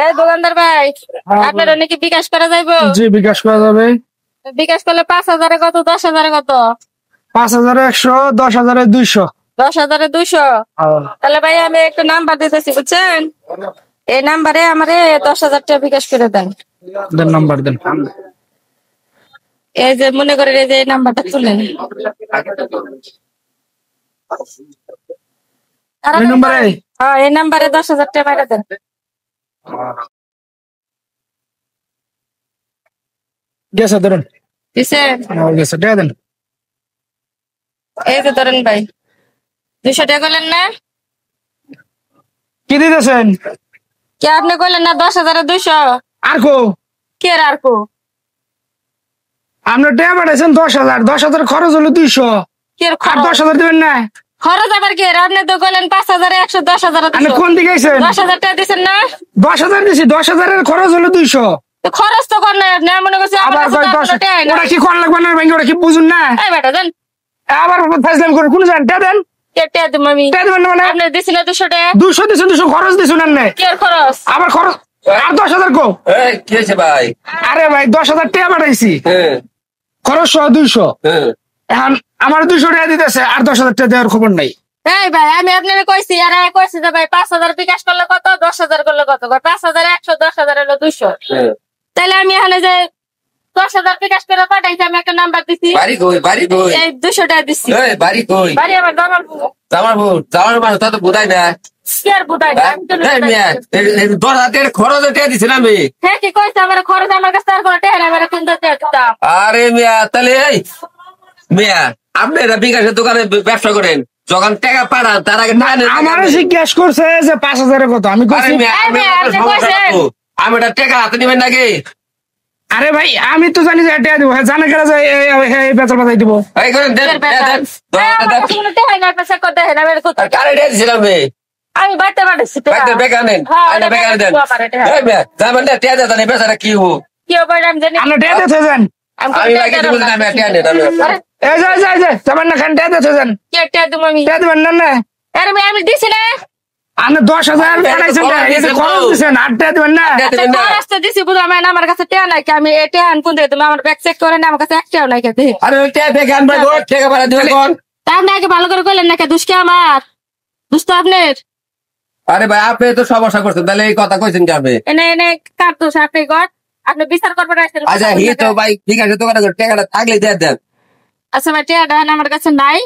এই দোকানদার ভাই, আপনার নাকি বিকাশ করা যাইবো? জি, বিকাশ করা যাবে। বিকাশ করলে 5,000-এ কত, 10,000-এ কত? 5,100, 10,200। 10,000-এ 200। তাহলে ভাই আমি একটু নাম্বার দিতেছি, বুঝছেন? এই নাম্বারে আমারে 10,000 টাকা বিকাশ করে দেন। দেন, নাম্বার দেন। এই যে মনে করেন, এই যে এই নাম্বারটা তুলেন। এই নাম্বারে? হ্যাঁ, এই নাম্বারে 10,000 টাকা পাঠা দেন। গেছে, ধরুন। দিছেন? গেছে, টাকা দেন। এই যে ধরেন ভাই, 200 টাকা করলেন না? কি দিতেছেন? কে আপনি কইলেন না 10,000-এ 200? আর কো? কে আর কো? আপনার টাকা পাঠাইছেন 10,000, 10,000 খরচ হলো 200। কে আর খরচ? 10,000 দিবেন না? খরচ আবার কি? আপনি তো কইলেন 5,000-এ 100, 10,000-এ আপনি 200। কোন দিকে আইছেন? 10,000 টাকা দিছেন না? 10,000 দিছি, 10,000-এর খরচ হলো 200। তো খরচ তো কর নাই আপনি, মনে করছি আবার আমার কাছে কয় তো 10? টাকাই নাই। ওটা কি কোন লাগবে না ভাই? ওটা কি বুঝুন না? এই বেটা দেন। আবার ফাইজলাম করে কোন জান? টাকা দেন। কে টাকা দিম আমি? টাকা দিবেন না মানে? আপনি দিছেন না 200 টাকা? 200 দিছেন, 200 খরচ দিছেন না? কে আর খরচ? আবার খরচ আর 10,000 কো? কি হয়েছে ভাই? আরে ভাই, 10,000 টাকা পাঠাইছি, খরচ সহ 200। এখন আমার 200 টাকা দিতেছে, আর 10,000 টাকা দেওয়ার খবর নাই। এই ভাই, আমি আপনাকে কইছি, আর কইছি যে ভাই 5,000 বিকাশ করলে কত, 10,000 করলে কত? 5,000-এ 100, 10,000 হলো 200। তাহলে আমি এখানে যে 10,000 বিকাশ করে পাঠাইছি, আমি একটা নাম্বার দিছি, বাড়ি কই? বাড়ি কই? এই 200 টাকা দিছি। বাড়ি কই? বাড়ি আমার জামালপুর। আমার মানুষ তা তো বোধাই না। কি আর বুঝাই না? আমি তো এই মিয়া, 10,000 খরচ টাকা দিচ্ছেন আমি। হ্যাঁ, কি কইছে? আমার খরচ আমার কাছে আর কোনো টাকা নাই, আমার 300 টাকা দিতাম। আরে মিয়া, তাহলে এই মিয়া, আপনি এটা বিকাশের দোকানে ব্যবসা করেন, যখন টাকা পাঠান তার আগে আমার জিজ্ঞেস করছে যে 5,000-এর কত, আমি কইছি আমি এটা টাকা হাতে নিবেন নাকি? আরে ভাই, আমি তো জানি যে টাকা দিব, জানে কেন যে এই বেতন বাজাই দিব? এই করেন, দেন, দেন, আমার কাছে কোনো টাকা নাই, পয়সা কত দেন, আমার কত? কারে টাকা দিচ্ছিলাম আমি বাড়তে পাঠাচ্ছি টাকা। বেকার নেন, হ্যাঁ, বেকার দেন। আমার টাকা। এই মিয়া, যাবেন না, টাকা দেন, বেচারা কি হবো? কি হবে আমি জানি। আপনি টাকা দিতে যান। আমি আমি ভাই কিছু বলছি না, আমি টাকা নেন। এই যে যাবেন না, খান টাকা দিতে যান। কে টাকা দিব আমি? টাকা দিবেন না? আরে আমি দিছি না। আপনি 10,000 পাঠাইছেন, এটা খরচ দিছেন, আর টাকা দিবেন না? খরচ তো দিছি, বুঝলাম না, আমার কাছে টাকা নাই। আমি এটা আন কোন তুমি আমার ব্যাগ চেক করে না, আমার কাছে একটাও নাই। খেতে আরে টাকা বেকার আনবে গো, টাকা পাঠা দিবেন কোন? তা আপনি আগে ভালো করে কইলেন না, কে দুষ্কে আমার দুষ্ট আপনার। আরে ভাই, আপনি তো সমস্যা করছেন, তাহলে এই কথা কইছেন কি আপনি? এনে এনে কাটুস আপনি ঘর, আপনি বিচার করবেন আসছেন। আচ্ছা, হি তো ভাই ঠিক আছে, দোকানে টাকাটা থাকলে দিয়ে দেন। আচ্ছা ভাই, টাকাটা আমার কাছে নাই,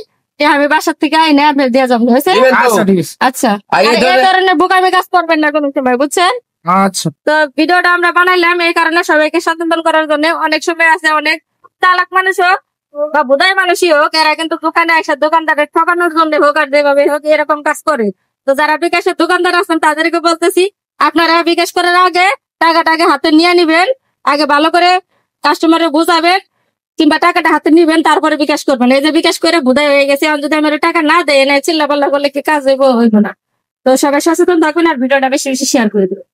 আমি বাসার থেকে আইনে আপনি দিয়ে যাবো, হয়েছে? দিবেন তো? আচ্ছা, ঠিক আছে। আচ্ছা, আর এই এই ধরনের বোকামি কাজ করবেন না কোনো সময়, বুঝছেন? আচ্ছা, তো ভিডিওটা আমরা বানাইলাম এই কারণে, সবাইকে সচেতন করার জন্য। অনেক সময় আছে অনেক চালাক মানুষ হোক বা বোধাই মানুষই হোক, এরা কিন্তু দোকানে আসে দোকানদারের ঠকানোর জন্য হোক আর যেভাবে হোক এরকম কাজ করে। তো যারা বিকাশের দোকানদার আছেন তাদেরকে বলতেছি, আপনারা বিকাশ করার আগে টাকাটা আগে হাতে নিয়ে নিবেন, আগে ভালো করে কাস্টমারে বুঝাবেন, কিংবা টাকাটা হাতে নিবেন, তারপরে বিকাশ করবেন। এই যে বিকাশ করে বোধাই হয়ে গেছে, যদি আমার টাকা না দেয়, চিল্লা পাল্লা করলে কি কাজ হইব না। তো সবাই সচেতন থাকবেন আর ভিডিওটা বেশি বেশি শেয়ার করে দেবেন।